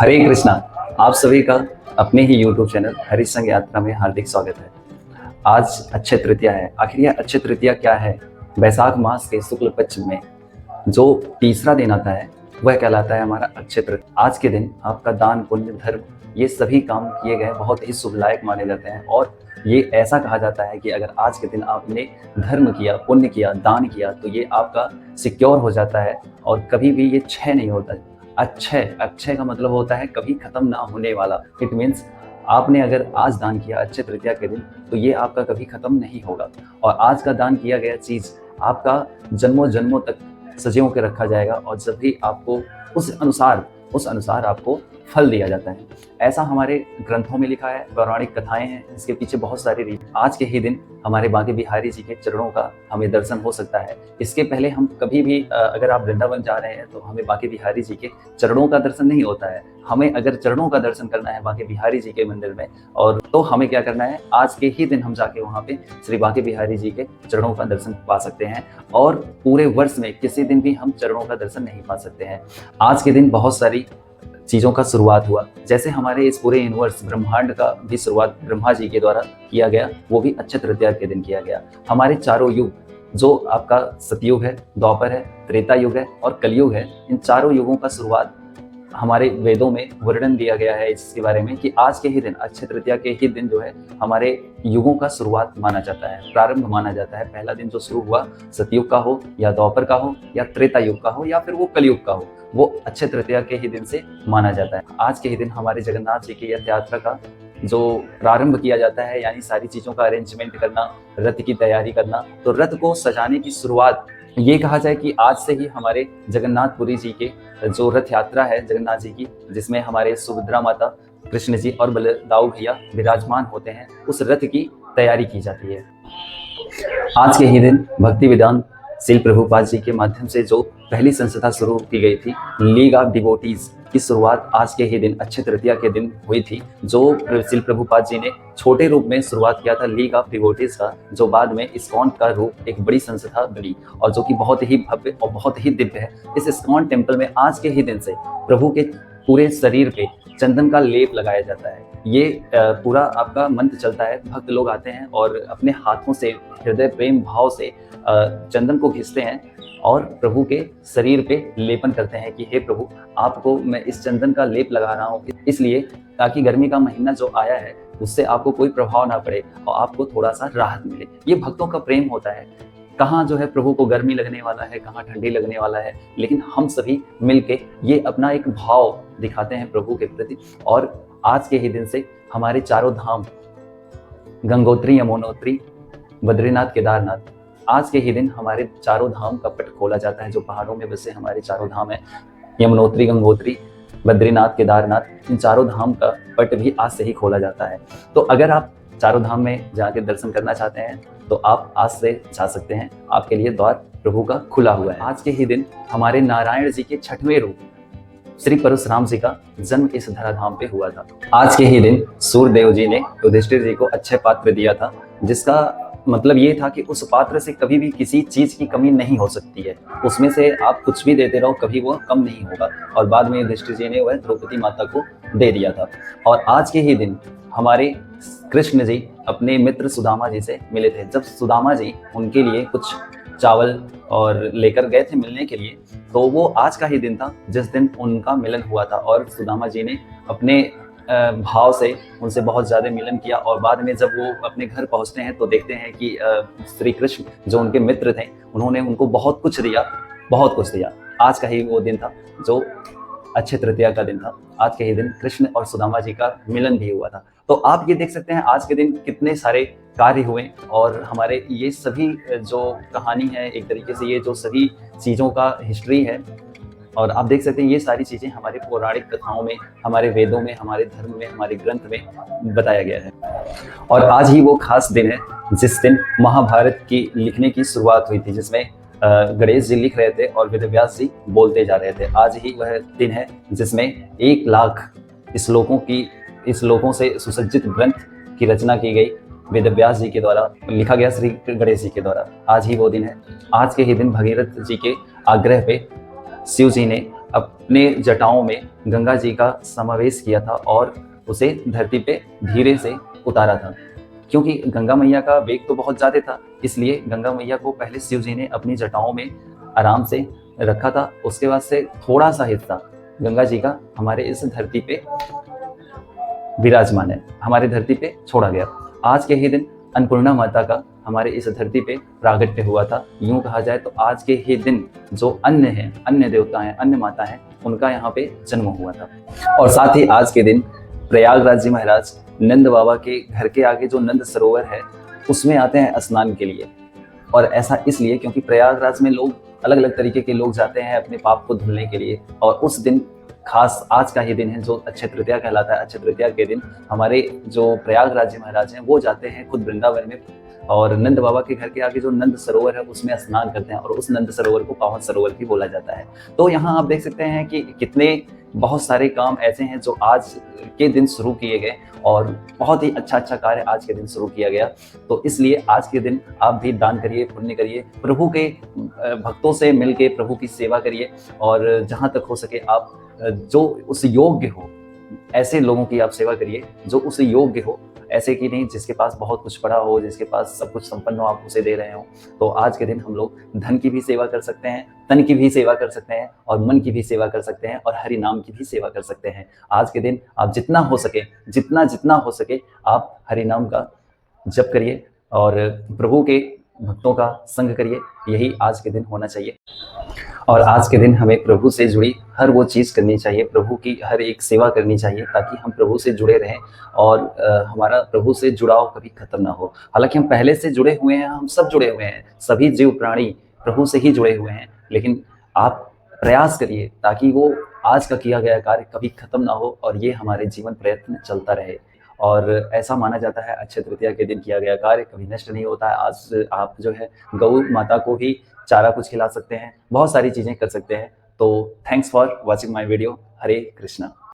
हरे कृष्णा। आप सभी का अपने ही YouTube चैनल हरि संग यात्रा में हार्दिक स्वागत है। आज अक्षय तृतीया है। आखिर यह अक्षय तृतीया क्या है? वैशाख मास के शुक्ल पक्ष में जो तीसरा दिन आता है वह कहलाता है हमारा अक्षय तृतीया। आज के दिन आपका दान पुण्य धर्म ये सभी काम किए गए बहुत ही शुभलायक माने जाते हैं और ये ऐसा कहा जाता है कि अगर आज के दिन आपने धर्म किया, पुण्य किया, दान किया तो ये आपका सिक्योर हो जाता है और कभी भी ये क्षय नहीं होता है। अक्षय, अक्षय का मतलब होता है कभी खत्म ना होने वाला। इट मीन्स आपने अगर आज दान किया अक्षय तृतीया के दिन तो ये आपका कभी खत्म नहीं होगा और आज का दान किया गया चीज आपका जन्मों जन्मों तक सजों के रखा जाएगा और जब भी आपको उस अनुसार आपको फल दिया जाता है। ऐसा हमारे ग्रंथों में लिखा है, पौराणिक कथाएं हैं, इसके पीछे बहुत सारी रीति। आज के ही दिन हमारे बांके बिहारी जी के चरणों का हमें दर्शन हो सकता है। इसके पहले हम कभी भी अगर आप वृंदावन जा रहे हैं तो हमें बांके बिहारी जी के चरणों का दर्शन नहीं होता है। हमें अगर चरणों का दर्शन करना है बांके बिहारी जी के मंदिर में और तो हमें क्या करना है, आज के ही दिन हम जाके वहाँ पे श्री बांके बिहारी जी के चरणों का दर्शन पा सकते हैं और पूरे वर्ष में किसी दिन भी हम चरणों का दर्शन नहीं पा सकते हैं। आज के दिन बहुत सारी चीज़ों का शुरुआत हुआ, जैसे हमारे इस पूरे यूनिवर्स ब्रह्मांड का भी शुरुआत ब्रह्मा जी के द्वारा किया गया, वो भी अक्षय तृतीया के दिन किया गया। हमारे चारों युग जो आपका सतयुग है, द्वापर है, त्रेता युग है और कलयुग है, इन चारों युगों का शुरुआत हमारे वेदों में वर्णन दिया गया है इसके बारे में कि आज के ही दिन अक्षय तृतीया के ही दिन जो है हमारे युगों का शुरुआत माना जाता है, प्रारंभ माना जाता है। पहला दिन जो शुरू हुआ सतयुग का हो या द्वापर का हो या त्रेता युग का हो या फिर वो कलयुग का हो, वो अक्षय तृतीया के ही दिन से माना जाता है। आज के ही दिन हमारे जगन्नाथ जी की रथ यात्रा का जो प्रारंभ किया जाता है, यानी सारी चीज़ों का अरेंजमेंट करना, रथ की तैयारी करना। तो रथ को सजाने की शुरुआत ये कहा जाए कि आज से ही हमारे जगन्नाथपुरी जी के जो रथ यात्रा है जगन्नाथ जी की, जिसमें हमारे सुभद्रा माता, कृष्ण जी और बलदाऊ भैया विराजमान होते हैं, उस रथ की तैयारी की जाती है। आज के ही दिन भक्ति वेदांत श्रील प्रभुपाद जी के माध्यम से जो पहली संस्था शुरू की गई थी, लीग ऑफ डिवोटीज की शुरुआत आज के ही दिन अक्षय तृतीया के दिन हुई थी, जो श्रील प्रभुपाद जी ने छोटे रूप में शुरुआत किया था लीग ऑफ डिवोटीज का, जो बाद में इस्कॉन का रूप एक बड़ी संस्था बनी और जो कि बहुत ही भव्य और बहुत ही दिव्य है। इस इस्कॉन टेम्पल में आज के ही दिन से प्रभु के पूरे शरीर पे चंदन का लेप लगाया जाता है। ये पूरा आपका मंत्र चलता है, भक्त लोग आते हैं और अपने हाथों से हृदय प्रेम भाव से चंदन को घिसते हैं और प्रभु के शरीर पे लेपन करते हैं कि हे प्रभु, आपको मैं इस चंदन का लेप लगा रहा हूँ इसलिए ताकि गर्मी का महीना जो आया है उससे आपको कोई प्रभाव ना पड़े और आपको थोड़ा सा राहत मिले। ये भक्तों का प्रेम होता है। कहाँ जो है प्रभु को गर्मी लगने वाला है, कहाँ ठंडी लगने वाला है, लेकिन हम सभी मिलके ये अपना एक भाव दिखाते हैं प्रभु के प्रति। और आज के ही दिन से हमारे चारों धाम गंगोत्री, यमुनोत्री, बद्रीनाथ, केदारनाथ, आज के ही दिन हमारे चारों धाम का पट खोला जाता है। जो पहाड़ों में बसे हमारे चारों धाम है, यमुनोत्री, गंगोत्री, बद्रीनाथ, केदारनाथ, इन चारों धाम का पट भी आज से ही खोला जाता है। तो अगर आप चारों धाम में जाके दर्शन करना चाहते हैं तो आप आज से जा सकते हैं, आपके लिए द्वार प्रभु का खुला हुआ है। आज के ही दिन हमारे नारायण जी के छठवें रूप श्री परशुराम जी का जन्म इस धराधाम पे हुआ था। आज के ही दिन सूर्यदेव जी ने युधिष्ठिर जी को अक्षय पात्र दिया था, जिसका मतलब ये था कि उस पात्र से कभी भी किसी चीज की कमी नहीं हो सकती है, उसमें से आप कुछ भी देते रहो कभी वो कम नहीं होगा। और बाद में युधिष्ठिर जी ने वह द्रौपदी माता को दे दिया था। और आज के ही दिन हमारे कृष्ण जी अपने मित्र सुदामा जी से मिले थे। जब सुदामा जी उनके लिए कुछ चावल और लेकर गए थे मिलने के लिए, तो वो आज का ही दिन था जिस दिन उनका मिलन हुआ था और सुदामा जी ने अपने भाव से उनसे बहुत ज़्यादा मिलन किया। और बाद में जब वो अपने घर पहुंचते हैं तो देखते हैं कि श्री कृष्ण जो उनके मित्र थे उन्होंने उनको बहुत कुछ दिया। आज का ही वो दिन था जो अक्षय तृतीया का दिन था। आज के ही दिन कृष्ण और सुदामा जी का मिलन भी हुआ था। तो आप ये देख सकते हैं आज के दिन कितने सारे कार्य हुए और हमारे ये सभी जो कहानी है, एक तरीके से ये जो सभी चीज़ों का हिस्ट्री है। और आप देख सकते हैं ये सारी चीज़ें हमारे पौराणिक कथाओं में, हमारे वेदों में, हमारे धर्म में, हमारे ग्रंथ में बताया गया है। और आज ही वो खास दिन है जिस दिन महाभारत की लिखने की शुरुआत हुई थी, जिसमें गणेश जी लिख रहे थे और वेदव्यास जी बोलते जा रहे थे। आज ही वह दिन है जिसमें 1 लाख श्लोकों से सुसज्जित ग्रंथ की रचना की गई, वेदव्यास जी के द्वारा लिखा गया, श्री गणेश जी के द्वारा। आज ही वो दिन है। आज के ही दिन भगीरथ जी के आग्रह पे शिव जी ने अपने जटाओं में गंगा जी का समावेश किया था और उसे धरती पे धीरे से उतारा था। क्योंकि गंगा मैया का वेग तो बहुत ज़्यादा था, इसलिए गंगा मैया को पहले शिव जी ने अपनी जटाओं में आराम से रखा था। उसके बाद से थोड़ा सा हिस्सा गंगा जी का हमारे इस धरती पे विराजमान है, हमारे धरती पे छोड़ा गया। आज के ही दिन अन्नपूर्णा माता का हमारे इस धरती पे प्रागट्य हुआ था। यूं कहा जाए तो आज के ही दिन जो अन्न है, अन्न देवता है, अन्न माता है, उनका यहाँ पे जन्म हुआ था। और साथ ही आज के दिन प्रयागराज जी महाराज नंद बाबा के घर के आगे जो नंद सरोवर है उसमें आते हैं स्नान के लिए। और ऐसा इसलिए क्योंकि प्रयागराज में लोग अलग अलग तरीके के लोग जाते हैं अपने पाप को धुलने के लिए। और उस दिन खास आज का ही दिन है जो अक्षय तृतीया कहलाता है। अक्षय तृतीया के दिन हमारे जो प्रयागराज जी महाराज हैं वो जाते हैं खुद वृंदावन में और नंद बाबा के घर के आगे जो नंद सरोवर है उसमें स्नान करते हैं और उस नंद सरोवर को पावन सरोवर भी बोला जाता है। तो यहाँ आप देख सकते हैं कि कितने बहुत सारे काम ऐसे हैं जो आज के दिन शुरू किए गए और बहुत ही अच्छा कार्य आज के दिन शुरू किया गया। तो इसलिए आज के दिन आप भी दान करिए, पुण्य करिए, प्रभु के भक्तों से मिलके प्रभु की सेवा करिए और जहाँ तक हो सके आप जो उस योग्य हो ऐसे लोगों की आप सेवा करिए जो उस योग्य हो, ऐसे कि नहीं जिसके पास बहुत कुछ पड़ा हो, जिसके पास सब कुछ संपन्न हो, आप उसे दे रहे हो। तो आज के दिन हम लोग धन की भी सेवा कर सकते हैं, तन की भी सेवा कर सकते हैं और मन की भी सेवा कर सकते हैं और हरि नाम की भी सेवा कर सकते हैं। आज के दिन आप जितना हो सके, जितना हो सके आप हरि नाम का जप करिए और प्रभु के भक्तों का संग करिए। यही आज के दिन होना चाहिए। और आज के दिन हमें प्रभु से जुड़ी हर वो चीज़ करनी चाहिए, प्रभु की हर एक सेवा करनी चाहिए ताकि हम प्रभु से जुड़े रहें और हमारा प्रभु से जुड़ाव कभी खत्म ना हो। हालांकि हम पहले से जुड़े हुए हैं, हम सब जुड़े हुए हैं, सभी जीव प्राणी प्रभु से ही जुड़े हुए हैं, लेकिन आप प्रयास करिए ताकि वो आज का किया गया कार्य कभी खत्म ना हो और ये हमारे जीवन प्रयत्न चलता रहे। और ऐसा माना जाता है अक्षय तृतीया के दिन किया गया कार्य कभी नष्ट नहीं होता है। आज आप जो है गौ माता को भी चारा कुछ खिला सकते हैं, बहुत सारी चीज़ें कर सकते हैं। तो thanks for watching my video. Hare Krishna.